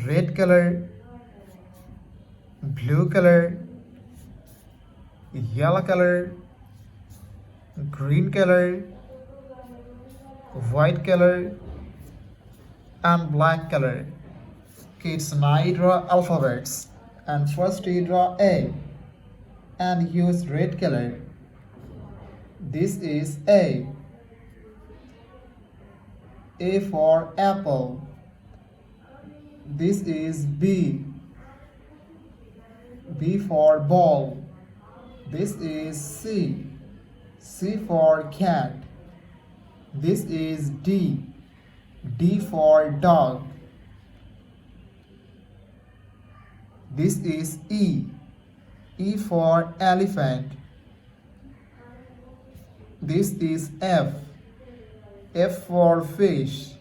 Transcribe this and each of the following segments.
red color, blue color, yellow color, green color, white color, and black color. Kids, now draw alphabets. And first you draw A and use red color. This is A. A for apple. This is B. B for ball. This is C. C for cat. This is D. D for dog. This is E. E for elephant. This is F. F for fish.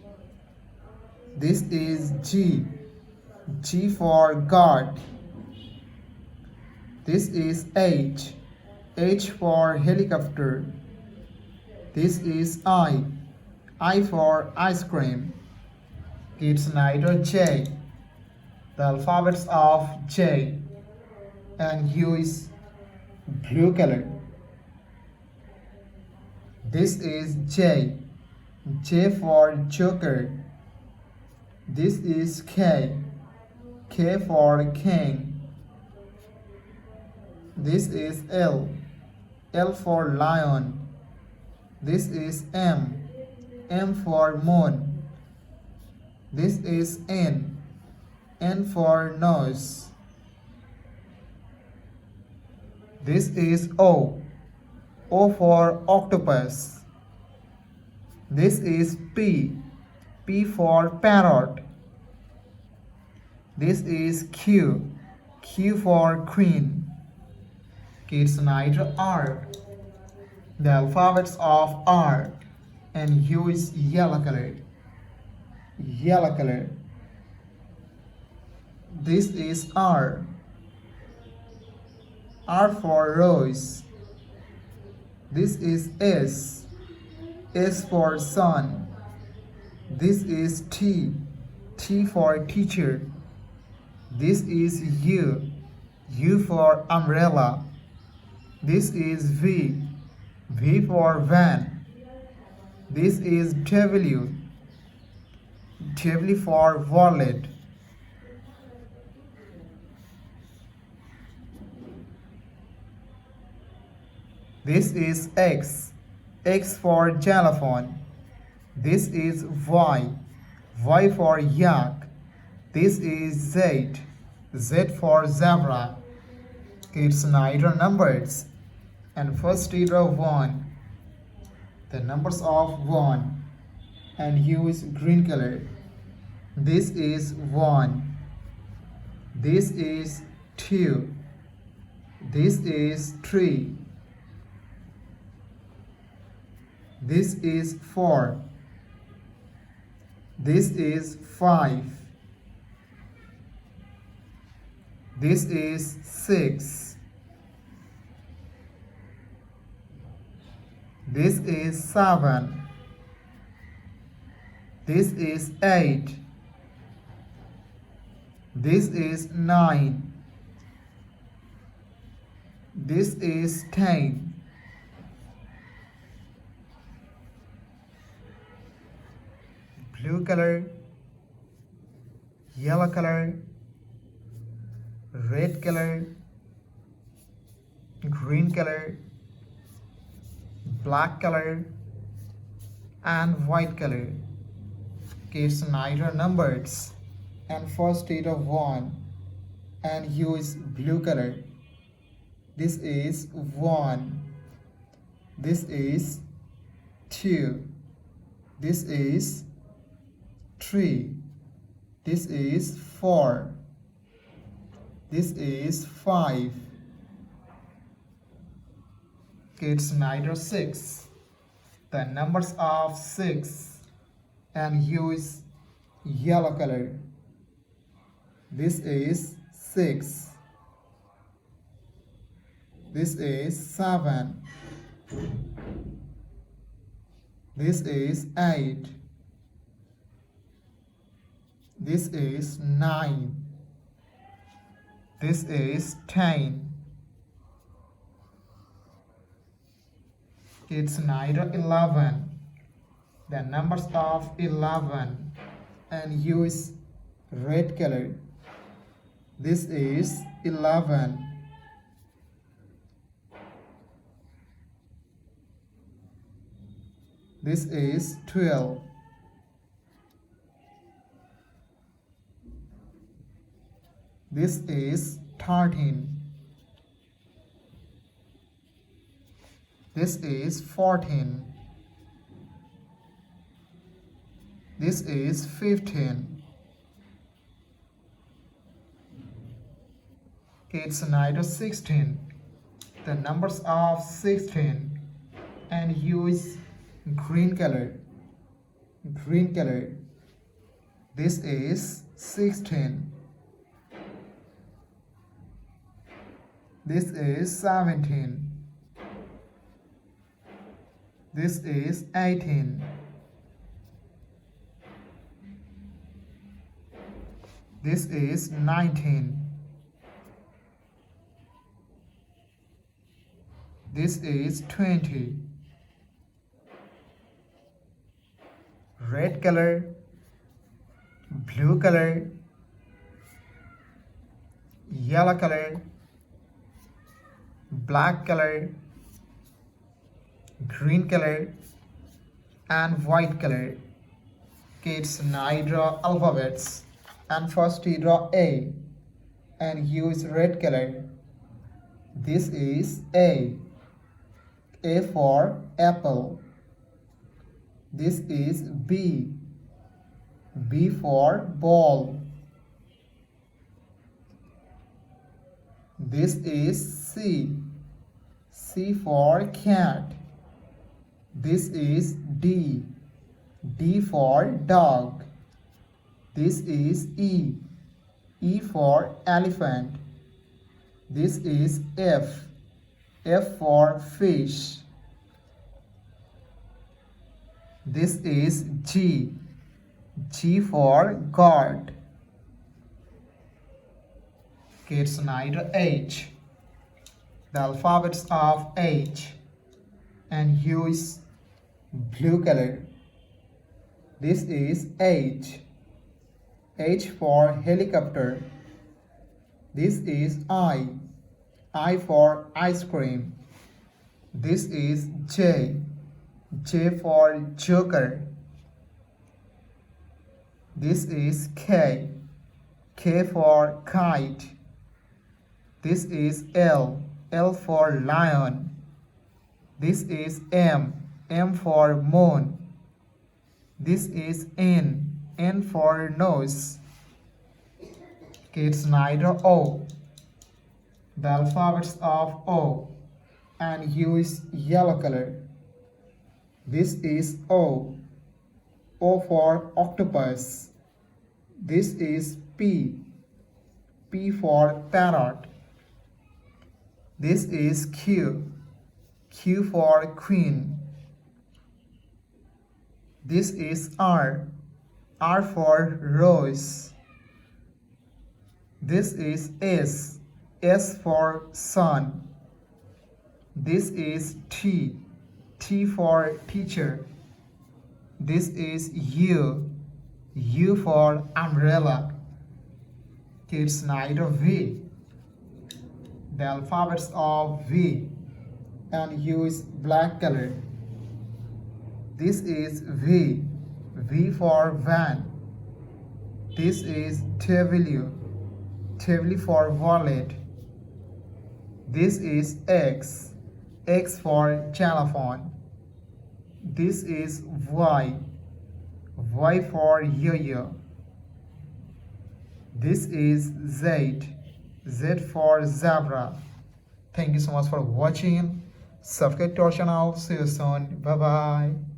This is G. G for God. This is H. H for helicopter. This is I. I for ice cream. Kids, now draw J. The alphabets of J, and use blue color. This is J. J for joker. This is K. K for king. This is L. L for lion. This is M. M for moon. This is N. N for nose. This is O. O for octopus. This is P. P for parrot. This is Q. Q for queen. Kids, now draw R. The alphabets of R, and use yellow color. Yellow color. This is R. R for rose. This is S. S for sun. This is T. T for teacher. This is U. U for umbrella. This is V. V for van. This is W. W for wallet. This is X. X for xylophone. This is Y. Y for yak. This is Z. Z for zebra. Kids, now draw numbers. And first you draw 1. The numbers of 1. And use green color. This is 1. This is 2. This is 3. This is 4. This is 5. This is 6. This is 7. This is 8. This is 9. This is 10. Blue color, yellow color, red color, green color, black color, and white color. Kids, now draw numbers. And first you draw 1 and use blue color. This is 1. This is 2. This is 3. This is 4. This is 5. Kids, now draw 6. The numbers of 6 and use yellow color. This is 6. This is 7. This is 8. This is 9. This is 10. It's neither 11. The numbers of 11 and use red color. This is 11. This is 12. This is 13. This is 14. This is 15. It's neither 16. The numbers of 16 and use green color. Green color. This is 16. This is 17. This is 18. This is 19. This is 20. Red color, blue color, yellow color, black color, green color, and white color. Kids, now I draw alphabets. And first we draw A and use red color. This is A. A for apple. This is B. B for ball. This is C. C for cat. This is D. D for dog. This is E. E for elephant. This is F. F for fish. This is G. G for God. Kids, neither H. The alphabets of H and use blue color. This is H. H for helicopter. This is I. I for ice cream. This is J. J for joker. This is K. K for kite. This is L. L for lion. This is M. M for moon. This is N. N for nose. Kids, neither O. The alphabets of O and use yellow color. This is O. O for octopus. This is P. P for parrot. This is Q. Q for queen. This is R. R for rose. This is S. S for sun. This is T. T for teacher. This is U. U for umbrella. Kids, neither V. The alphabets of V and use black color. This is V. V for van. This is W. W for wallet. This is X. X for telephone. This is Y. Y for yo-yo. This is Z. Z for zebra. Thank you so much for watching. Subscribe to our channel. See you soon. Bye bye.